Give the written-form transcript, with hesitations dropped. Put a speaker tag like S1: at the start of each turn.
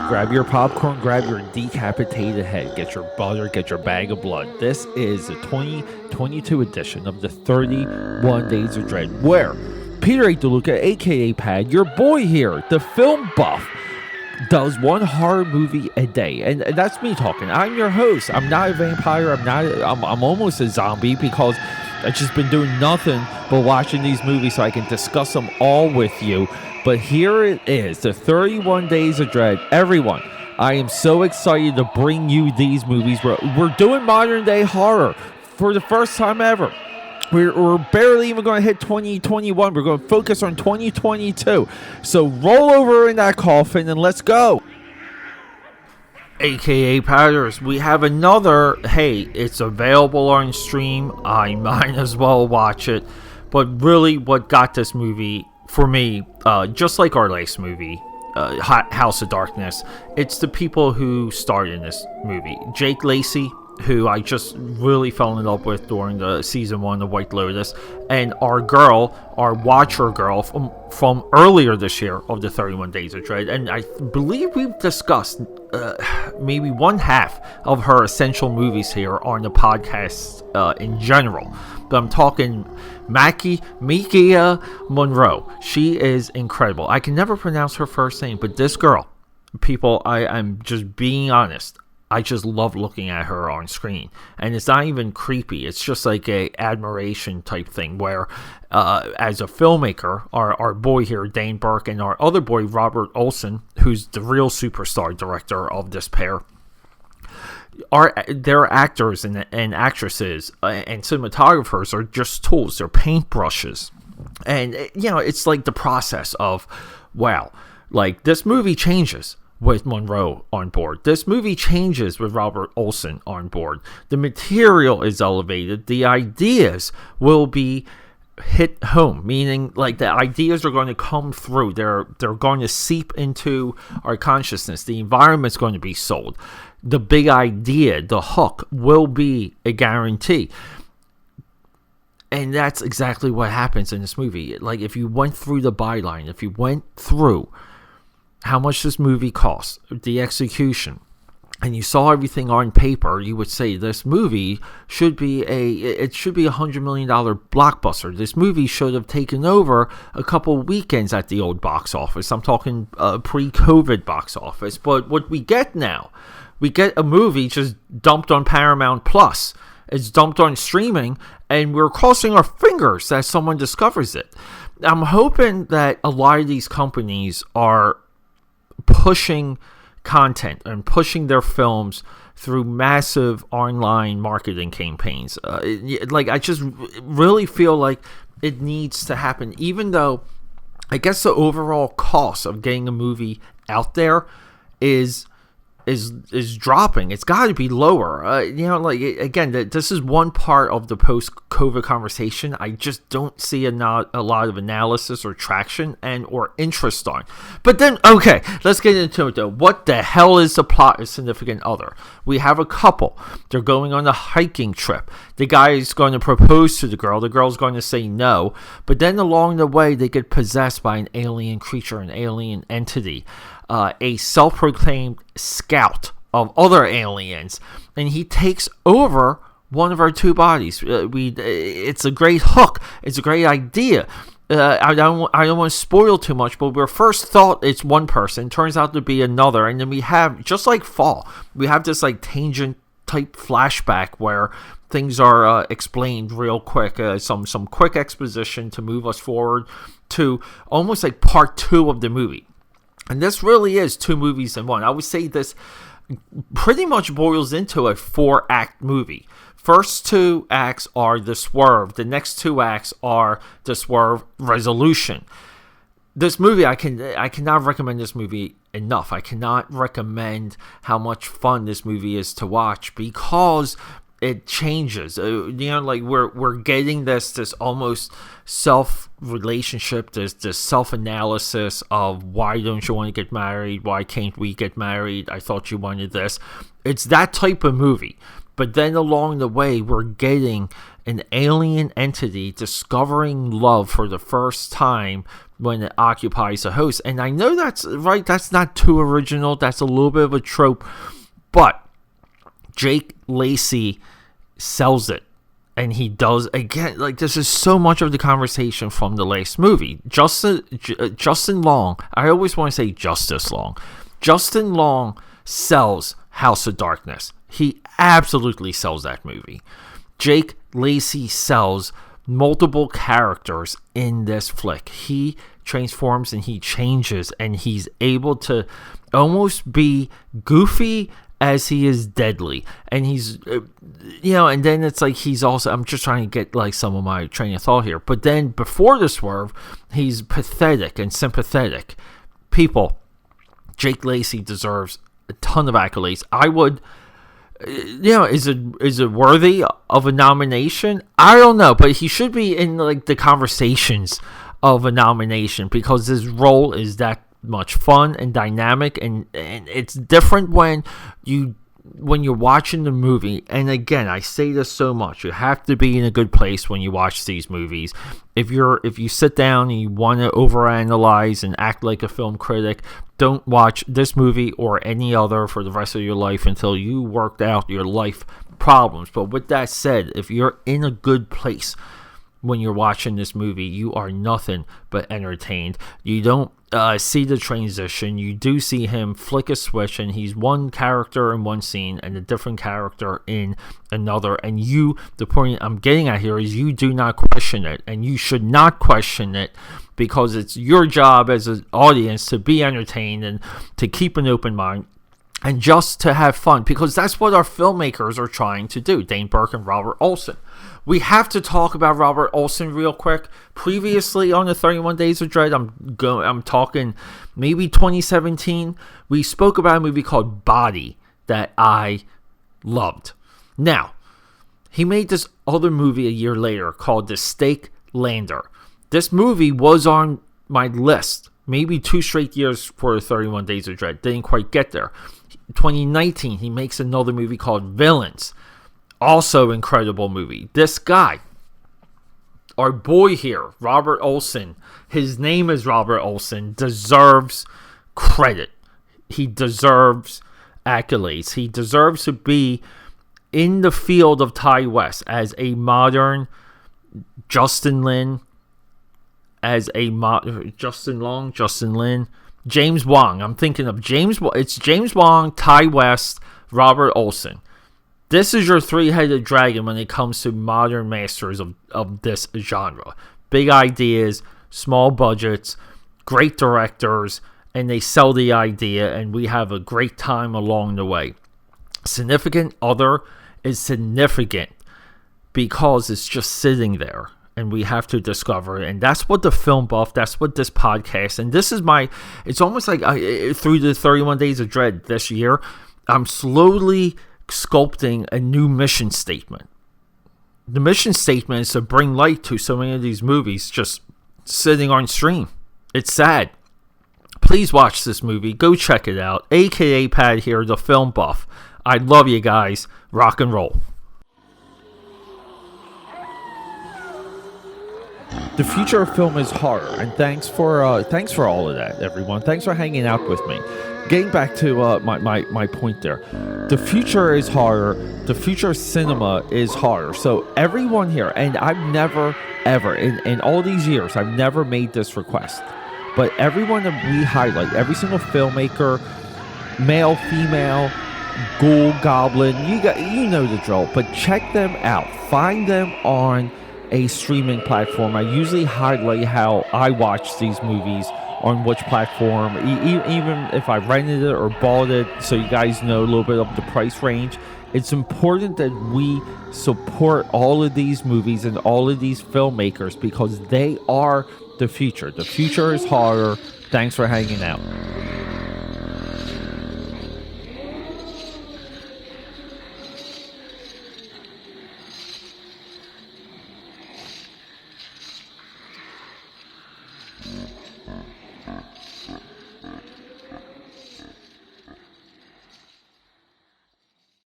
S1: grab your popcorn, grab your decapitated head, get your butter, get your bag of blood. This is the 2022 edition of the 31 Days of Dread, where Peter A. DeLuca, aka Pad, your boy here, the film buff, does one horror movie a day, and that's me talking. I'm your host. I'm not a vampire. I'm almost a zombie because I've just been doing nothing but watching these movies so I can discuss them all with you. But here it is, the 31 Days of Dread. Everyone, I am so excited to bring you these movies. We're doing modern day horror for the first time ever. We're barely even going to hit 2021. We're going to focus on 2022. So roll over in that coffin and let's go. AKA Padders, we have another, hey, it's available on stream. I might as well watch it. But really what got this movie for me, just like our last movie, House of Darkness, it's the people who starred in this movie. Jake Lacy, who I just really fell in love with during the season 1 of White Lotus, and our watcher girl from earlier this year of the 31 Days of Dread. And I believe we've discussed maybe one half of her essential movies here on the podcast in general. But I'm talking Maika Monroe. She is incredible. I can never pronounce her first name, but this girl, people, I'm just being honest, I just love looking at her on screen. And it's not even creepy. It's just like a admiration type thing where as a filmmaker, our boy here, Dane Burke, and our other boy, Robert Olson, who's the real superstar director of this pair, their actors and actresses and cinematographers are just tools. They're paintbrushes. And, it's like the process of, wow, like this movie changes with Monroe on board. This movie changes with Robert Olson on board. The material is elevated. The ideas will be hit home, meaning like the ideas are going to come through. They're going to seep into our consciousness. The environment's going to be sold. The big idea, the hook, will be a guarantee. And that's exactly what happens in this movie. Like, if you went through the byline, if you went through how much this movie costs, the execution, and you saw everything on paper, you would say this movie should be $100 million blockbuster. This movie should have taken over a couple weekends at the old box office. I'm talking pre-COVID box office. But what we get now, we get a movie just dumped on Paramount Plus. It's dumped on streaming, and we're crossing our fingers that someone discovers it. I'm hoping that a lot of these companies are pushing content and pushing their films through massive online marketing campaigns. I just really feel like it needs to happen, even though I guess the overall cost of getting a movie out there is dropping. It's got to be lower. Again, this is one part of the post-COVID conversation I just don't see a lot of analysis or traction or interest on. But then, okay, let's get into it though. What the hell is the plot of Significant Other? We have a couple. They're going on a hiking trip. The guy is going to propose to the girl. The girl's going to say no. But then along the way, they get possessed by an alien creature, an alien entity. A self-proclaimed scout of other aliens, and he takes over one of our two bodies. It's a great hook. It's a great idea. I don't want to spoil too much, but we first thought it's one person, turns out to be another, and then we have, just like Fall, we have this like tangent type flashback where things are explained real quick, some quick exposition to move us forward to almost like part 2 of the movie. And this really is 2 movies in one. I would say this pretty much boils into a 4-act movie. First 2 acts are the swerve. The next 2 acts are the swerve resolution. This movie, I cannot recommend this movie enough. I cannot recommend how much fun this movie is to watch because it changes. We're getting this almost self-relationship, this self-analysis of why don't you want to get married? Why can't we get married? I thought you wanted this. It's that type of movie. But then along the way, we're getting an alien entity discovering love for the first time when it occupies a host. And I know that's right, that's not too original, that's a little bit of a trope, but Jake Lacy sells it. And he does, again, like, this is so much of the conversation from the last movie. Justin Long, I always want to say Justice Long. Justin Long sells House of Darkness. He absolutely sells that movie. Jake Lacy sells multiple characters in this flick. He transforms and he changes, and he's able to almost be goofy as he is deadly. And he's, and then it's like he's also, I'm just trying to get like some of my train of thought here, but then before the swerve, he's pathetic and sympathetic. People, Jake Lacy deserves a ton of accolades. I would, is it worthy of a nomination? I don't know, but he should be in like the conversations of a nomination, because his role is that much fun and dynamic, and it's different when you're watching the movie. And again, I say this so much, you have to be in a good place when you watch these movies. If you sit down and you want to overanalyze and act like a film critic, don't watch this movie or any other for the rest of your life until you worked out your life problems. But with that said, if you're in a good place when you're watching this movie, you are nothing but entertained. You don't see the transition. You do see him flick a switch, and he's one character in one scene and a different character in another. And the point I'm getting at here is you do not question it, and you should not question it, because it's your job as an audience to be entertained and to keep an open mind and just to have fun, because that's what our filmmakers are trying to do, Dane Burke and Robert Olson. We have to talk about Robert Olson real quick. Previously on the 31 Days of Dread, I'm talking maybe 2017, we spoke about a movie called Body that I loved. Now, he made this other movie a year later called The Stake Lander. This movie was on my list maybe 2 straight years for the 31 Days of Dread. Didn't quite get there. 2019, he makes another movie called Villains. Also incredible movie. This guy, our boy here, Robert Olson, his name is Robert Olson, deserves credit. He deserves accolades. He deserves to be in the field of Ty West as a modern Justin Lin, Justin Lin, James Wong. I'm thinking of it's James Wong, Ty West, Robert Olson. This is your three-headed dragon when it comes to modern masters of this genre. Big ideas, small budgets, great directors, and they sell the idea, and we have a great time along the way. Significant Other is significant because it's just sitting there, and we have to discover it. And that's what the film buff, that's what this podcast, and this is it's almost like through the 31 Days of Dread this year, I'm slowly sculpting a new mission statement. The mission statement is to bring light to so many of these movies just sitting on stream. It's sad. Please watch this movie. Go check it out. AKAPAD here, the film buff. I love you guys. Rock and roll. The future of film is horror, and thanks for all of that, everyone. Thanks for hanging out with me. Getting back to my point there, the future is horror. The future of cinema is horror. So everyone here, and I've never ever in all these years, I've never made this request, but everyone that we highlight, every single filmmaker, male, female, ghoul, goblin, you know the drill. But check them out. Find them on a streaming platform. I usually highlight how I watch these movies on which platform, even if I rented it or bought it, so you guys know a little bit of the price range. It's important that we support all of these movies and all of these filmmakers, because they are the future. The future is horror. Thanks for hanging out.